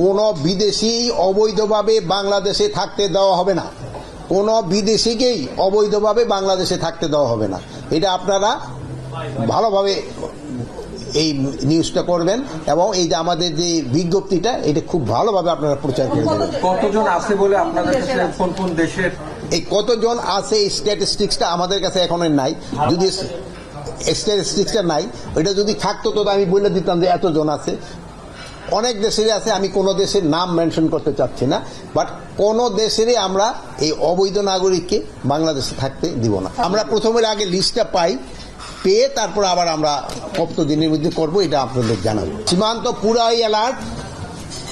কোনো বিদেশি অবৈধভাবে বাংলাদেশে থাকতে দেওয়া হবে না। কোনো বিদেশিকেই অবৈধভাবে বাংলাদেশে থাকতে দেওয়া হবে না। এটা আপনারা ভালোভাবে এই নিউজটা করবেন এবং এই যে আমাদের যে বিজ্ঞপ্তিটা এটা খুব ভালোভাবে আপনারা প্রচার করে দেবেন। কতজন আছে বলে আপনাদের কাছে, কোন কোন দেশের এই কতজন আছে এই স্ট্যাটিস্টিক্সটা আমাদের কাছে এখনো নাই। যদি স্ট্যাটিস্টিক্সটা নাই, ওইটা যদি থাকতো তো আমি বলে দিতাম যে এতজন আছে। অনেক দেশেরই আছে, আমি কোনো দেশের নাম মেনশন করতে চাচ্ছি না, বাট কোনো দেশেরই আমরা এই অবৈধ নাগরিককে বাংলাদেশে থাকতে দিব না। আমরা প্রথমের আগে লিস্টটা পাই, পেয়ে তারপর আবার আমরা কত দিনের মধ্যে করবো এটা আপনাদের জানাবো। সীমান্ত পুরাই অ্যালার্ট।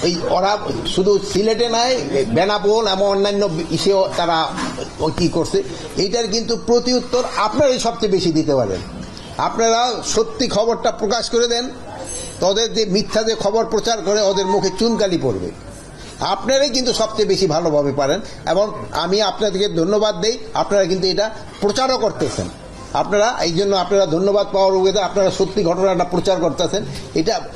এই ওরা শুধু সিলেটে নয়, বেনাপোল এমন অন্যান্য ইসেও তারা কি করছে, এইটার কিন্তু প্রতি উত্তর আপনারাই সবচেয়ে বেশি দিতে পারেন। আপনারা সত্যি খবরটা প্রকাশ করে দেন, তাদের যে মিথ্যা যে খবর প্রচার করে ওদের মুখে চুনকালি পড়বে। আপনারাই কিন্তু সবচেয়ে বেশি ভালোভাবে পারেন এবং আমি আপনাদেরকে ধন্যবাদ দেই, আপনারা কিন্তু এটা প্রচারও করতেছেন। আপনারা এই জন্য আপনারা ধন্যবাদ পাওয়ার উপায়, আপনারা সত্যি ঘটনাটা প্রচার করতেছেন।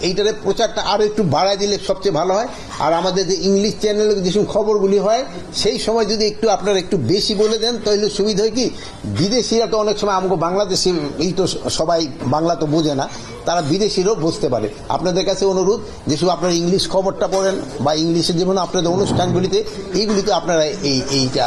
এইটার প্রচারটা আরও একটু বাড়ায় দিলে সবচেয়ে ভালো হয়। আর আমাদের যে ইংলিশ চ্যানেলে যেসব খবরগুলি হয় সেই সময় যদি একটু আপনারা একটু বেশি বলে দেন তাহলে সুবিধা হয় কি, বিদেশিরা তো অনেক সময় আমাকে বাংলাদেশি এই তো সবাই বাংলা তো বোঝে না, তারা বিদেশিরাও বুঝতে পারে। আপনাদের কাছে অনুরোধ যেসব আপনারা ইংলিশ খবরটা পড়েন বা ইংলিশের যেমন আপনাদের অনুষ্ঠানগুলিতে এইগুলিতে আপনারা এইটা